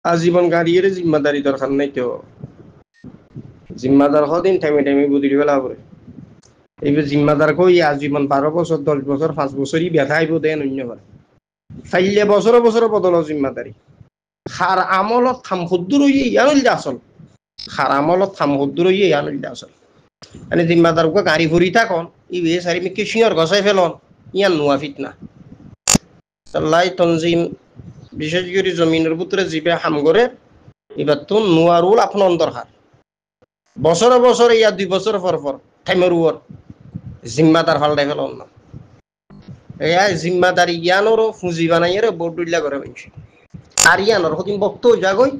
আজীবন গাড়ির জিম্মাদারি দরকার নাই তো জিম্মাদার হদিন টাইমে টাইমে বুঝি ফেলা পড়ে এইবার জিম্মাদার কই আজীবন 12 বছর 10 বছর 5 বছরই ব্যথা আইব দেন অন্য করে ফাইলে বছরে বছরে বদল জিম্মাদারি খার আমলত থাম হুদ্দুর হইয়ে ইয়ানুল আসল খার আমলত থাম হুদ্দুর হইয়ে ইয়ানুল আসল মানে জিম্মাদার গাড়ি ভরি থাকন ই বে সারি মিকে সিনিয়র গসাই ফেলন ইয়ান নোয়া ফিতনা লাই তনজিম বিশেষ করে জমিনের ভিতরে জিবে হাম করে এবার তো নোয়ারুল আপনার দরকার বছরে বছরে ইয়া 2 বছর পর পর টাইমের উপর জিম্মাদার ফালটাই ফেলন না এয়া জিম্মাদারি ইয়ানোরও পুঁজি বানাইয়ের বোর্ডুল্লা করে মানছি আর ইয়ানোর হতিন বক্ত জাগই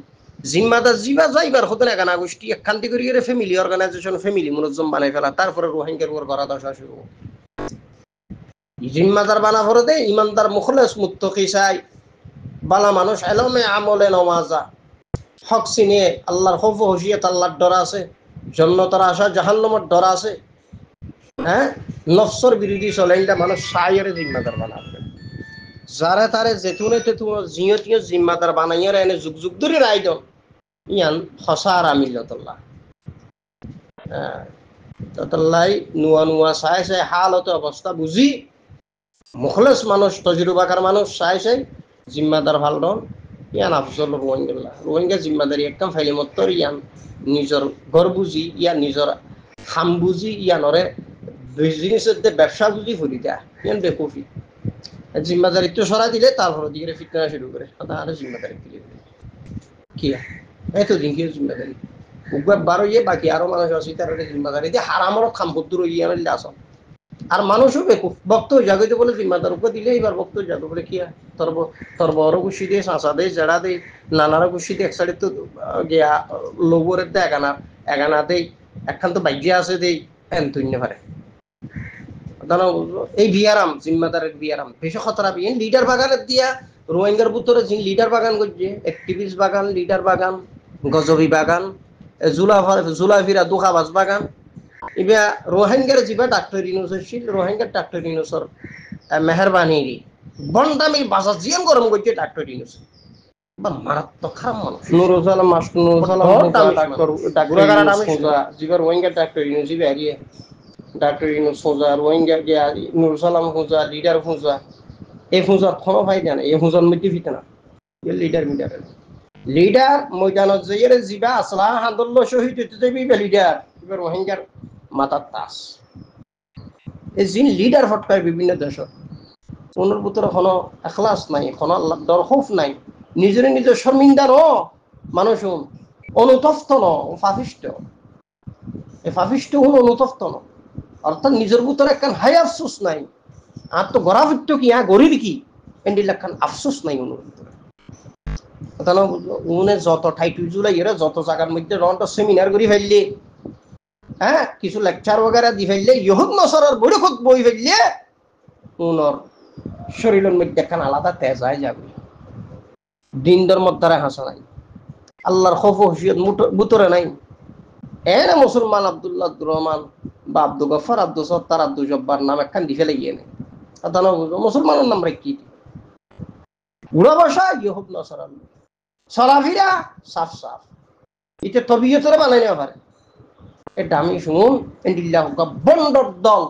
জিম্মাদার জিবা যাইবার হতেন একানা গোষ্ঠী একখান্তি করিয়ে ফ্যামিলি অর্গানাইজেশন ফ্যামিলি মুনজ্জম বানাই ফেলা তারপরে রোহিঙ্গার উপর করা দশা শুরু জিম্মাদার বানা ভরে দে ইমানদার মুখলেস মুত্তকি চাই বালা মানুষ এলমে আমলে নমাজা হক চিনে আল্লাহর খৌফ হুশিয়াত আল্লাহর ডর আছে জান্নাতের আশা জাহান্নামের ডর আছে হ্যাঁ নফসর বিরোধী চলে এটা মানুষ সাইয়ের জিম্মাদার বানাবে যারা তারে যেতুনে তেতুনে জিয়তীয় জিম্মাদার বানাইয়ার এনে যুগ যুগ ধরে রাইদন ইয়ান হসার আমিল্লাতুল্লাহ তাল্লাই নুয়া নুয়া চাই চাই হালত অবস্থা বুঝি মুখলেস মানুষ তজরুবাকার মানুষ চাই চাই জিম্মাদার ভাল ডন ইয়ান আফজল রোহিঙ্গা জিম্মাদারি একদম ফাইলি মত্তর ইয়ান নিজের ঘর বুঝি ইয়ান নিজের হাম বুঝি ইয়ানরে বিজনেসের ব্যবসা বুঝি ফুলি দেয়া ইয়ান বেকুফি জিম্মাদারিত্ব সরা দিলে তারপরে দিকে ফিটনা শুরু করে তাহলে জিম্মাদারি দিলে কি এতদিন কি জিম্মাদারি বারো ইয়ে বাকি আরো মানুষ আছে তার জিম্মাদারি দিয়ে হারামরও খাম্পদ্দুর ইয়ে আসন আর মানুষও বেকুফ বক্ত জাগতে বলে জিম্মাদার উপর দিলে এবার বক্ত জাগো বলে কি তোর বড় খুশি দিয়ে শাঁসা দেয় জেড়া দেয় নানারা খুশি দিয়ে এক সাইডে তো গিয়া লোবরের দেয় এগানা দেয় একখান তো বাইজে আছে দেয় এনতুন্য পারে এই বিয়ারাম জিম্মাদারের বিয়ারাম বেশি খতরা বিয়ে লিডার বাগানের দিয়া রোহিঙ্গার ভিতরে যে লিডার বাগান করছে অ্যাক্টিভিস্ট বাগান লিডার বাগান গজবি বাগান জুলাফিরা দুখাবাজ বাগান এবার রোহিঙ্গার যিবা ডাক্তার ইউনুস ছিল রোহিঙ্গার ডাক্তার ইউনুসর মেহরবানি বন্ডামি বাসা জিয়াম গরম করছে ডাক্তার ইউনুস মারাত্মক খারাপ মানুষ নুরুল আলম ডাক্তার রোহিঙ্গার ডাক্তার ইউনুস হারিয়ে ডাক্তার ইউনুস খোঁজা রোহিঙ্গা গিয়া নুরুল আলম খোঁজা লিডার খোঁজা এই খোঁজার কোনো ফায়দা নাই এই খোঁজার মধ্যে ফিতে না লিডার ময়দানত যাইয়ে যিবা আসলা হান্দুল্লাহ শহীদ হইতে যাবি লিডার এবার রোহিঙ্গার মাথার তাস এই যিনি লিডার ফটকায় বিভিন্ন দেশত ওনার ভিতরে কোনো এখলাস নাই কোনো আল্লাহ ডর খৌফ নাই নিজের নিজের শর্মিন্দা ন মানুষ অনুতপ্ত ন পাপিষ্ট এই পাপিষ্ট হল অনুতপ্ত ন অর্থাৎ নিজের ভিতরে একখান হাই আফসোস নাই আর তো গড়াভিত্য কি গরিব কি এন্ডিল একখান আফসোস নাই ওনার ভিতরে উনি যত ঠাইটু জুলাই যত জায়গার মধ্যে রন্ট সেমিনার করে ফেললে হ্যাঁ কিছু লেকচার বগেরা দি ফেললে ইহুদ নসরের বৈঠক বই ফেললে উনার শরীরের মধ্যে একখান আলাদা তেজ হয় যাবে দিন ধর্মর দ্বারা হাসা নাই আল্লাহর খৌফ হুশিয়ত ভিতরে নাই এনে মুসলমান আব্দুল্লাহ আব্দুর রহমান বা আব্দুল গফর আব্দুল সত্তার আব্দুল জব্বার নাম একখান দি ফেলে গিয়ে নেই মুসলমানের নাম রেখি উড়া বসা ইহুদ নসরান চলাফিরা সাফ সাফ এটা তবিয়তরে বানাই নেওয়া পারে এটা আমি শুনুন বন্ডর দল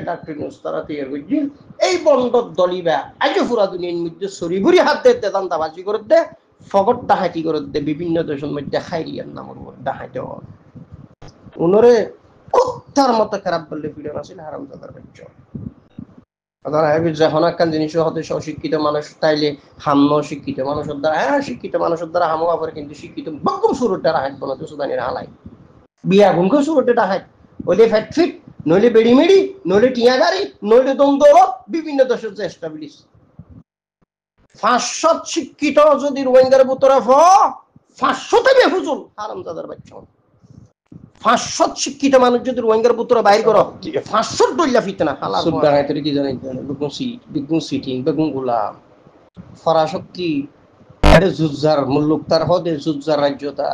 ডাক্তার তারা তৈরি করছি এই বন্ডর দলিবা আজ পুরা দুনিয়ার মধ্যে সরিগুড়ি হাত দিতে দান্তাবাজি করে দে ফগট ডাহাতি করে দে বিভিন্ন দেশের মধ্যে খাইরিয়ার নামের ডাহাইতে উনরে কুত্তার মতো খারাপ বললে পিড়ন আছিল হারামজাদার বাচ্চা যখন একখান জিনিস হতে অশিক্ষিত মানুষ তাইলে হাম্য শিক্ষিত মানুষের দ্বারা শিক্ষিত মানুষের দ্বারা হামা করে কিন্তু শিক্ষিত বকম সুরটা রাহাত বলতে সুদানির হালাই বিয়া ঘুমকে সুরটে ডাহাত ওইলে ফ্যাট ফিট নইলে বেড়ি মেড়ি নইলে টিয়া গাড়ি নইলে দ্বন্দ্ব বিভিন্ন দেশের যে এস্টাবলিশ 500 শিক্ষিত যদি রোহিঙ্গার ভিতরে 500তে বেহুজুল হারামজাদার বাচ্চা 500 শিক্ষিত মানুষ যদি রোহিঙ্গার ভিতরে বাইর করো 500 ডইলা ফিতনা হালাল সুদানাই তরি কি জানেন বেগুন সিটিং বেগুন গোলাম ফরাশক্তি আরে জুজ্জার মুল্লুক তার হদে জুজ্জার রাজ্যতা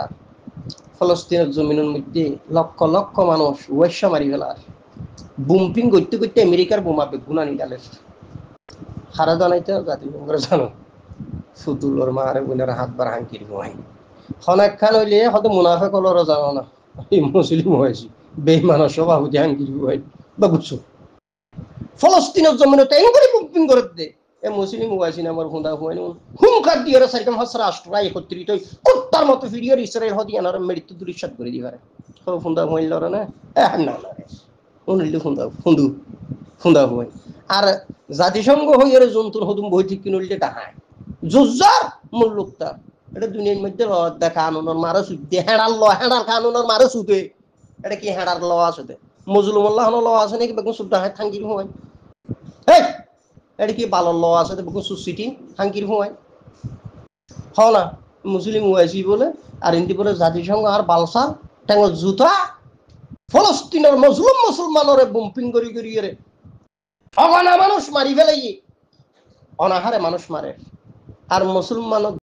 ফলস্তিনের জমিনের মধ্যে লক্ষ লক্ষ মানুষ ওয়েশা মারি ফেলার বুম্পিং করতে করতে আমেরিকার বোমা বেগুনা নিডালের হারা জানাইতে জাতি করে জানো ফুতুলর মারে বোনের হাত বার হাঙ্কির হয় খনাক খান হইলে হয়তো মুনাফে কলরও জানো না এই মুসলিম হয়েছি বেইমানের সভাপতি হাঙ্কির হয় বা বুঝছো ফলস্তিনের জমিনে টাইম করে বুকিং করে দে এ মুসলিম হয়েছি না আমার হুঁদা হুয়ানি হুমকার দিয়ে সাইকেল হাসরা রাষ্ট্র একত্রিত কুত্তার মতো ভিডিওর ইসরায়েল হদি আনার মৃত্যু দুরিশাত করে দিবারে হুঁদা হুয়াইল না না না উনিলে হুঁদা হুঁদু হুঁদা হুয়াই আর জাতিসংঘ হই এর জন্তুর হদুম বই ঠিক কিনলে টাহায় জুজার মুল্লুকটা এটা দুনিয়ার মধ্যে দেখা কানুনের মারা সুদে হেড়ার কানুনের মারা সুদে এটা কি হেড়ার ল আছে মজলুমুল্লাহ ল আছে নাকি বেগুন সুদা হয় থাঙ্গির হুয়াই এই এটা কি বালর ল আছে বেগুন সুসিটি থাঙ্গির হুয়াই হ না মুসলিম হুয়াইছি বলে আর ইন্দি বলে জাতিসংঘ আর বালসার ট্যাঙ্গর জুতা ফলস্তিনের মজলুম মুসলমানরে বুম্পিং করি রে অগণা মানুষ মারি ফেলাই অনাহারে মানুষ মারে আর মুসলমান